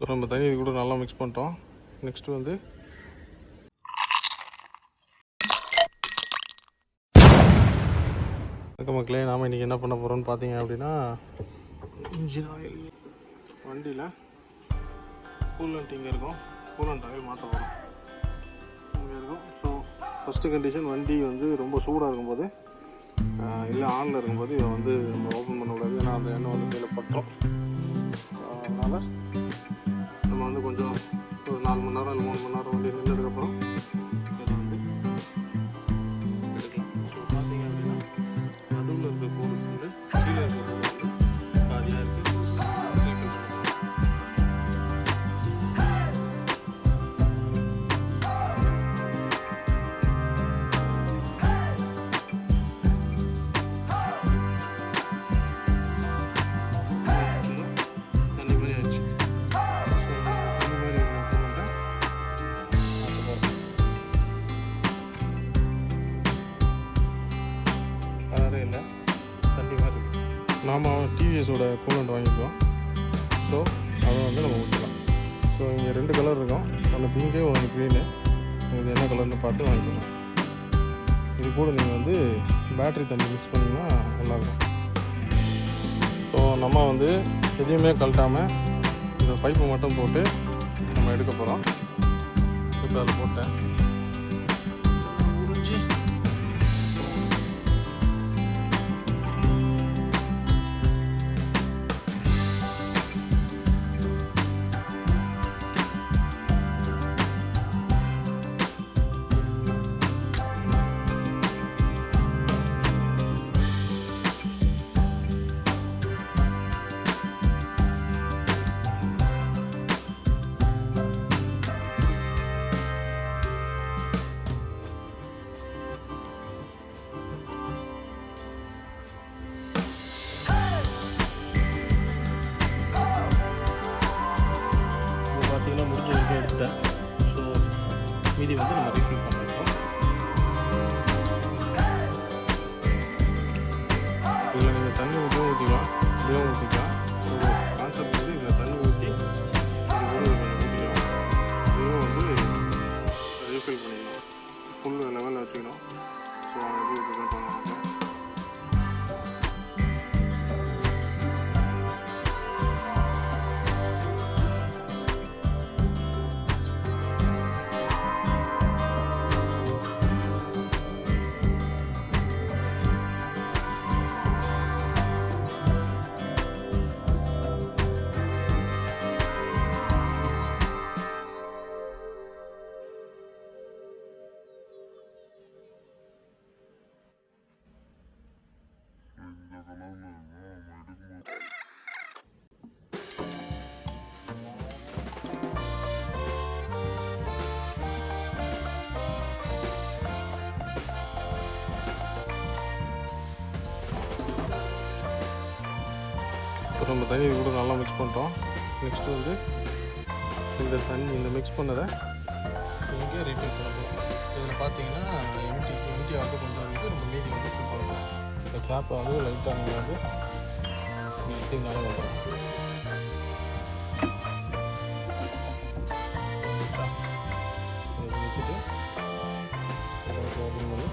So நம்ம தண்ணி இது கூட நல்லா மிக்ஸ் பண்ணிட்டோம். நெக்ஸ்ட்டு வந்து மக்களே, நாம் இன்றைக்கி என்ன பண்ண போகிறோம்னு பார்த்தீங்க அப்படின்னா, இன்ஜின் ஆயில் வண்டியில் கூலண்ட் இங்கே இருக்கும், கூலண்ட் ஆயில் மாற்ற போகிறோம். இங்கே இருக்கும். ஸோ ஃபஸ்ட்டு கண்டிஷன், வண்டி வந்து ரொம்ப சூடாக இருக்கும்போது இல்லை ஆனில் இருக்கும்போது இதை வந்து நம்ம ஓப்பன் பண்ணக்கூடாது. ஏன்னா அந்த எண்ணெய் வந்து மேலே பட்டுரும். அதனால் நம்ம வந்து கொஞ்சம் ஒரு 4 மணி நேரம் இல்லை 3 மணி நேரம் வண்டி நின்றதுக்கப்புறம் இதை வந்து எடுக்கலாம். ஸோ பார்த்தீங்க அப்படின்னா நடுவில் இருக்க போர்ஸ் வந்து கீழே இருக்க போர்ஸ் வந்து பாதியாக இருக்குது. நாம் டிவிஎஸோட கூலண்ட் வாங்கிக்குவோம். ஸோ அதை வந்து நம்ம ஊற்றலாம். ஸோ இங்கே 2 கலர் இருக்கும், ஒன்று பிங்கு ஒன்று க்ரீனு. இது என்ன கலர்னு பார்த்து வாங்கிக்கலாம். இது கூட நீங்கள் வந்து பேட்ரி தண்ணி மிக்ஸ் பண்ணிங்கன்னா நல்லாயிருக்கும். ஸோ நம்ம வந்து எதையுமே கழட்டாமல் இந்த பைப்பை மட்டும் போட்டு நம்ம எடுக்க போகிறோம். இப்போ அதில் போட்டேன் எடுத்துட்டேன். ஸோ மீதி வந்து நம்ம ரீஃபில் பண்ணிட்டோம். இதில் நீங்கள் தண்ணி ஊற்றிக்கலாம், இப்படியும் ஊற்றிக்கலாம். ஸோ கான்செப்ட் வந்து இதில் தண்ணி ஊற்றி இது கூட ஊற்றிக்கலாம். இதுவும் வந்து ரீஃபில் பண்ணிக்கலாம். ஃபுல் லெவலில் வச்சுக்கணும். ஸோ அது இப்படி தான் பண்ணுவாங்க. நம்ம தண்ணி கூட நல்லா மிக்ஸ் பண்ணிட்டோம். நெக்ஸ்ட்டு வந்து இந்த மிக்ஸ் பண்ணதை இங்கே ரீஃபில் பண்ண போகிறோம். இதில் பார்த்தீங்கன்னா எம்டி வந்து கொஞ்சம் வந்து நம்ம மீதி வந்து ஃபில் பண்ணணும். இந்த கேப்பை வந்து லைட்டாக நீங்கள் வந்து எடுத்தீங்கனாலும் வந்துடும். வச்சுட்டு ஓப்பன் பண்ணி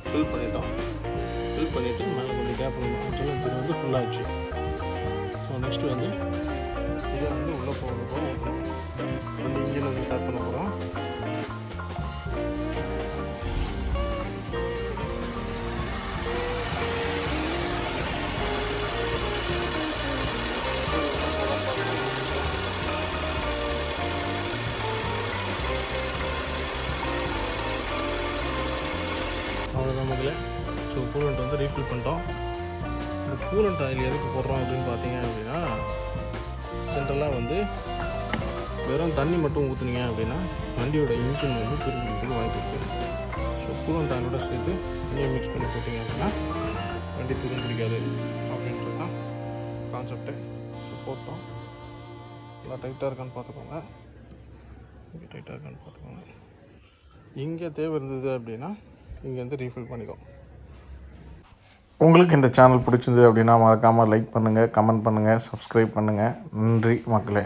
ஃபில் பண்ணிட்டோம். ஃபில் பண்ணிவிட்டு மேலே கொஞ்சம் கேப் ஆக்சுவலாக இது வந்து ஃபுல்லாகிடுச்சு. ஸோ நெக்ஸ்ட்டு வந்து இதை வந்து உள்ளே போகிறோம். வந்து இன்ஜின் வந்து ஸ்டார்ட் பண்ண போகிறோம். அவ்வளோதான் முதல்ல. ஸோ கூலண்ட் வந்து ரீஃபில் பண்ணிட்டோம். இந்த கூலண்ட் ஆயில் எதுக்கு போடுறோம் அப்படின்னு பார்த்தீங்க அப்படின்னா, ஜென்ரலாக வந்து வெறும் தண்ணி மட்டும் ஊற்றுனீங்க அப்படின்னா வண்டியோட இன்ஜின் வந்து பிரிக்கிறதுக்கு வாய்ப்பு இருக்குது. ஸோ கூலண்ட் ஆயிலோட சேர்த்து தண்ணியை மிக்ஸ் பண்ணி போட்டிங்க அப்படின்னா வண்டி துரும் பிடிக்காது அப்படின்றது தான் கான்செப்ட்டு. ஸோ போட்டோம், நல்லா டைட்டாக இருக்கான்னு பார்த்துக்கோங்க. இங்கே டைட்டாக இருக்கான்னு பார்த்துக்கோங்க. இங்கே தேவை இருந்தது அப்படின்னா இங்கேருந்து ரீஃபில் பண்ணிக்கோ. உங்களுக்கு இந்த சேனல் பிடிச்சிருந்தது அப்படின்னா மறக்காமல் லைக் பண்ணுங்கள், கமெண்ட் பண்ணுங்கள், சப்ஸ்கிரைப் பண்ணுங்கள். நன்றி மக்களே.